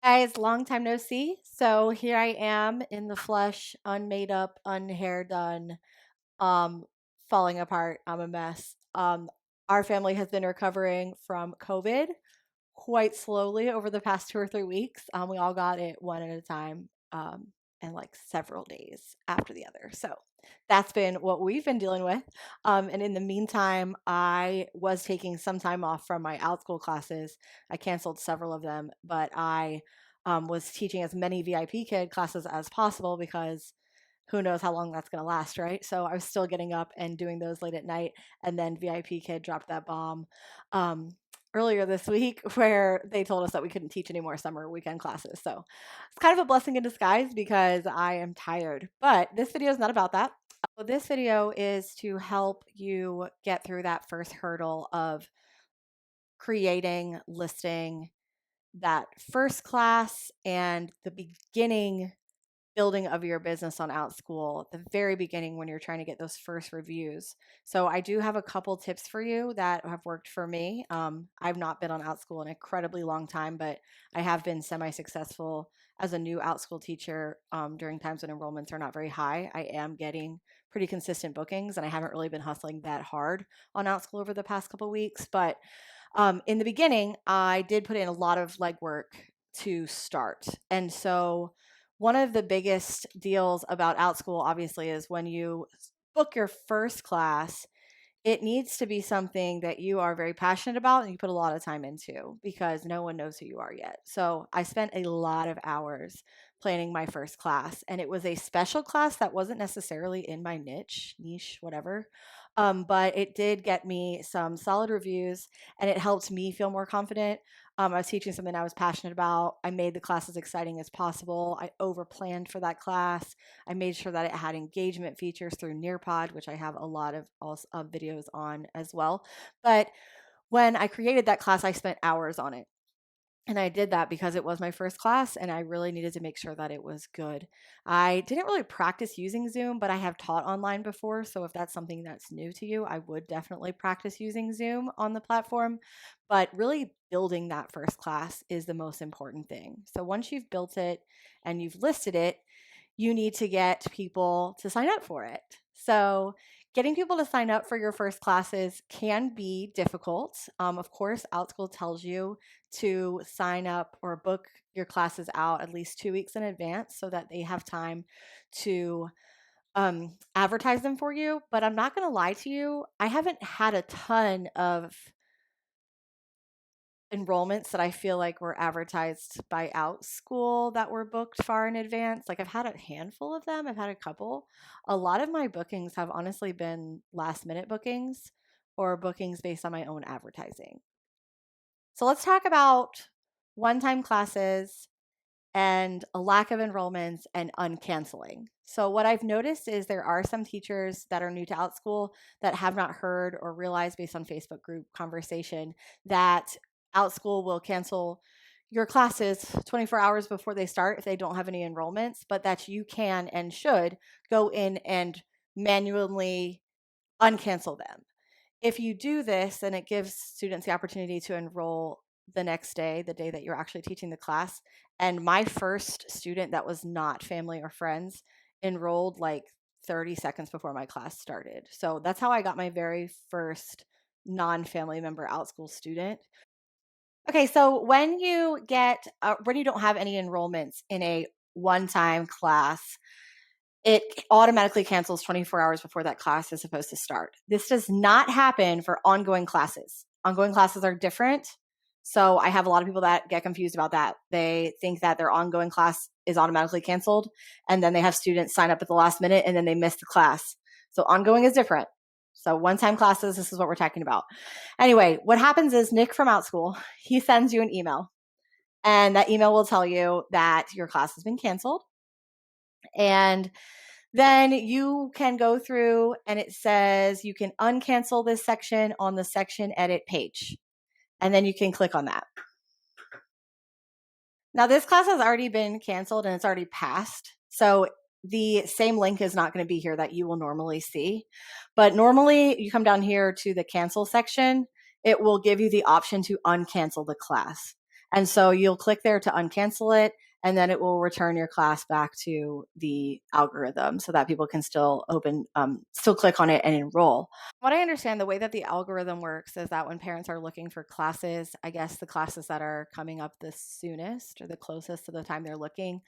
Guys, long time no see. So here I am in the flesh, unmade up, unhair done, um, falling apart. I'm a mess. Our family has been recovering from COVID quite slowly over the past 2 or 3 weeks. We all got it one at a time, and like several days after the other. So that's been what we've been dealing with. And in the meantime, I was taking some time off from my Outschool classes. I canceled several of them, but I was teaching as many VIP kid classes as possible because who knows how long that's going to last, right? So I was still getting up and doing those late at night. And then VIP Kid dropped that bomb um, earlier this week where they told us that we couldn't teach any more summer weekend classes. So it's kind of a blessing in disguise because I am tired. But this video is not about that. This video is to help you get through that first hurdle of creating, listing that first class and the beginning building of your business on Outschool, the very beginning when you're trying to get those first reviews. So I do have a couple tips for you that have worked for me. I've not been on Outschool in an incredibly long time, but I have been semi-successful as a new Outschool teacher during times when enrollments are not very high. I am getting pretty consistent bookings, and I haven't really been hustling that hard on Outschool over the past couple weeks. But in the beginning, I did put in a lot of legwork to start. And so one of the biggest deals about Outschool, obviously, is when you book your first class, it needs to be something that you are very passionate about and you put a lot of time into because no one knows who you are yet. So I spent a lot of hours planning my first class, and it was a special class that wasn't necessarily in my niche, whatever. But it did get me some solid reviews and it helped me feel more confident. I was teaching something I was passionate about. I made the class as exciting as possible. I over planned for that class. I made sure that it had engagement features through Nearpod, which I have a lot of videos on as well. But when I created that class, I spent hours on it. And I did that because it was my first class and I really needed to make sure that it was good. I didn't really practice using Zoom, but I have taught online before. So if that's something that's new to you, I would definitely practice using Zoom on the platform. But really building that first class is the most important thing. So once you've built it and you've listed it, you need to get people to sign up for it. So, getting people to sign up for your first classes can be difficult. Of course, Outschool tells you to sign up or book your classes out at least 2 weeks in advance so that they have time to advertise them for you. But I'm not going to lie to you, I haven't had a ton of enrollments that I feel like were advertised by Outschool that were booked far in advance. Like I've had a handful of them. I've had a couple. A lot of my bookings have honestly been last minute bookings or bookings based on my own advertising. So let's talk about one-time classes and a lack of enrollments and uncanceling. So what I've noticed is there are some teachers that are new to Outschool that have not heard or realized based on Facebook group conversation that Outschool will cancel your classes 24 hours before they start if they don't have any enrollments, but that you can and should go in and manually uncancel them. If you do this, then it gives students the opportunity to enroll the next day, the day that you're actually teaching the class. And my first student that was not family or friends enrolled like 30 seconds before my class started. So that's how I got my very first non-family member Outschool student. Okay, so when you don't have any enrollments in a one-time class, it automatically cancels 24 hours before that class is supposed to start. This does not happen for ongoing classes. Ongoing classes are different. So I have a lot of people that get confused about that. They think that their ongoing class is automatically canceled, and then they have students sign up at the last minute and then they miss the class. So ongoing is different. So one-time classes, this is what we're talking about. Anyway, what happens is Nick from Outschool, he sends you an email, and that email will tell you that your class has been canceled. And then you can go through and it says you can uncancel this section on the section edit page. And then you can click on that. Now, this class has already been canceled and it's already passed. So the same link is not going to be here that you will normally see. But normally you come down here to the cancel section, it will give you the option to uncancel the class. And so you'll click there to uncancel it, and then it will return your class back to the algorithm so that people can still still click on it and enroll. What I understand, the way that the algorithm works is that when parents are looking for classes, I guess the classes that are coming up the soonest or the closest to the time they're looking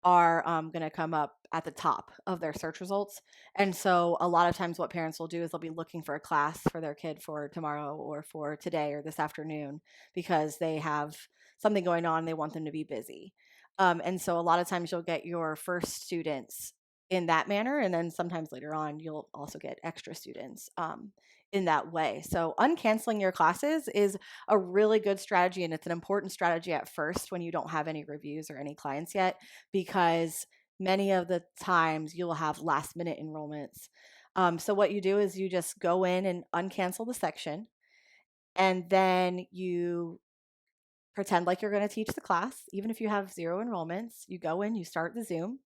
are going to come up at the top of their search results. And so a lot of times what parents will do is they'll be looking for a class for their kid for tomorrow or for today or this afternoon because they have something going on. They want them to be busy. And so a lot of times you'll get your first students in that manner. And then sometimes later on, you'll also get extra students in that way. So uncanceling your classes is a really good strategy. And it's an important strategy at first when you don't have any reviews or any clients yet, because many of the times you'll have last minute enrollments. So what you do is you just go in and uncancel the section, and then you pretend like you're going to teach the class. Even if you have 0 enrollments, you go in, you start the Zoom,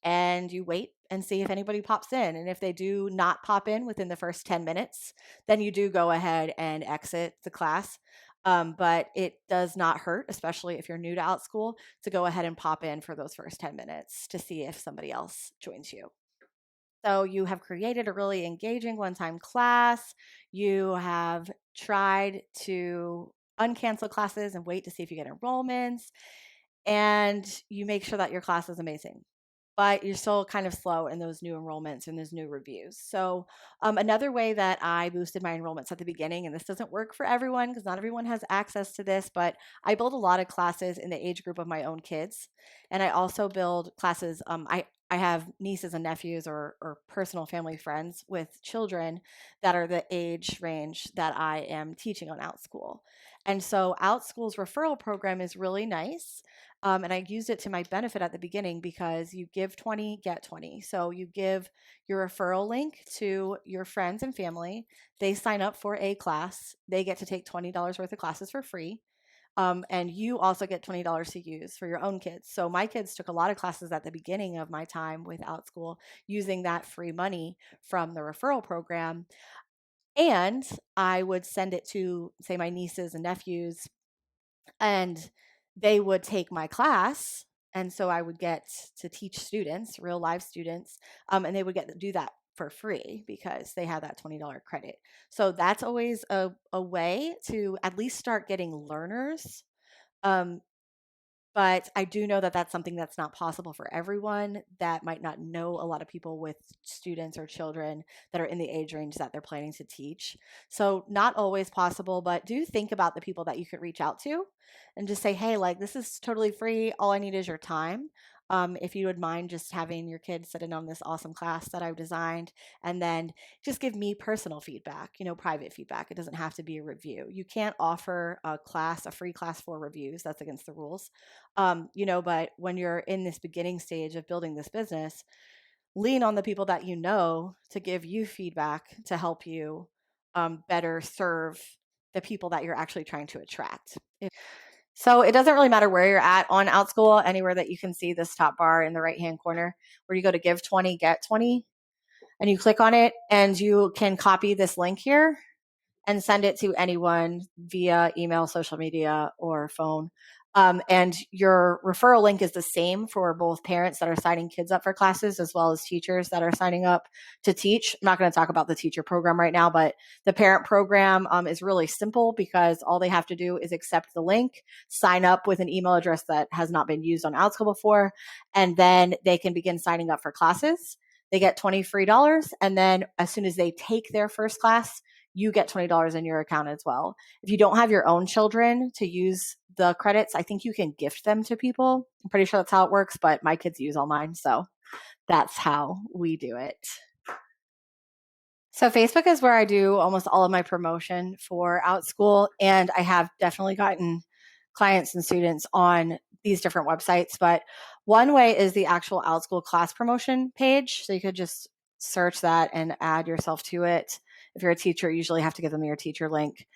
and you wait and see if anybody pops in. And if they do not pop in within the first 10 minutes, then you do go ahead and exit the class. But it does not hurt, especially if you're new to Outschool, to go ahead and pop in for those first 10 minutes to see if somebody else joins you. So you have created a really engaging one-time class. You have tried to uncancel classes and wait to see if you get enrollments, and you make sure that your class is amazing, but you're still kind of slow in those new enrollments and those new reviews. So another way that I boosted my enrollments at the beginning, and this doesn't work for everyone because not everyone has access to this, but I build a lot of classes in the age group of my own kids. And I also build classes. I have nieces and nephews or personal family friends with children that are the age range that I am teaching on Outschool. And so Outschool's referral program is really nice. And I used it to my benefit at the beginning because you give 20, get 20. So you give your referral link to your friends and family. They sign up for a class. They get to take $20 worth of classes for free. And you also get $20 to use for your own kids. So my kids took a lot of classes at the beginning of my time with Outschool using that free money from the referral program. And I would send it to, say, my nieces and nephews, and they would take my class. And so I would get to teach students, real live students, and they would get to do that for free because they have that $20 credit. So that's always a way to at least start getting learners. Um, but I do know that that's something that's not possible for everyone that might not know a lot of people with students or children that are in the age range that they're planning to teach. So, not always possible, but do think about the people that you could reach out to and just say, hey, like, this is totally free. All I need is your time. If you would mind just having your kids sit in on this awesome class that I've designed, and then just give me personal feedback, private feedback. It doesn't have to be a review. You can't offer a free class for reviews. That's against the rules. But when you're in this beginning stage of building this business, lean on the people that you know to give you feedback to help you better serve the people that you're actually trying to attract. So it doesn't really matter where you're at on Outschool, anywhere that you can see this top bar in the right-hand corner where you go to give 20, get 20, and you click on it, and you can copy this link here and send it to anyone via email, social media, or phone. And your referral link is the same for both parents that are signing kids up for classes as well as teachers that are signing up to teach. I'm not going to talk about the teacher program right now, but the parent program is really simple because all they have to do is accept the link, sign up with an email address that has not been used on Outschool before, and then they can begin signing up for classes. They get $20 free, and then as soon as they take their first class, you get $20 in your account as well. If you don't have your own children to use the credits, I think you can gift them to people. I'm pretty sure that's how it works, but my kids use all mine. So that's how we do it. So Facebook is where I do almost all of my promotion for Outschool, and I have definitely gotten clients and students on these different websites. But one way is the actual Outschool class promotion page. So you could just search that and add yourself to it. If you're a teacher, you usually have to give them your teacher link.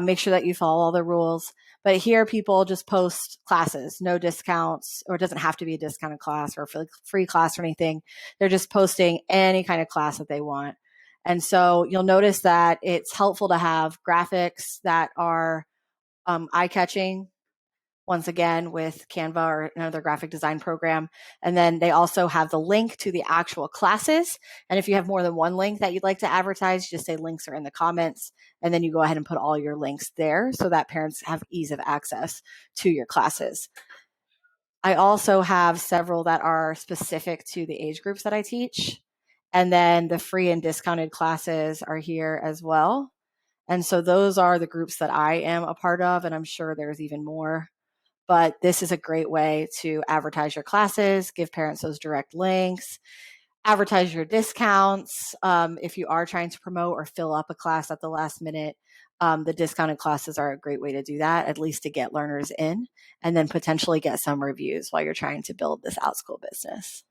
Make sure that you follow all the rules. But here, people just post classes, no discounts, or it doesn't have to be a discounted class or a free class or anything. They're just posting any kind of class that they want. And so you'll notice that it's helpful to have graphics that are eye-catching, once again, with Canva or another graphic design program. And then they also have the link to the actual classes. And if you have more than one link that you'd like to advertise, just say links are in the comments. And then you go ahead and put all your links there so that parents have ease of access to your classes. I also have several that are specific to the age groups that I teach. And then the free and discounted classes are here as well. And so those are the groups that I am a part of, and I'm sure there's even more. But this is a great way to advertise your classes, give parents those direct links, advertise your discounts. If you are trying to promote or fill up a class at the last minute, the discounted classes are a great way to do that, at least to get learners in, and then potentially get some reviews while you're trying to build this Outschool business.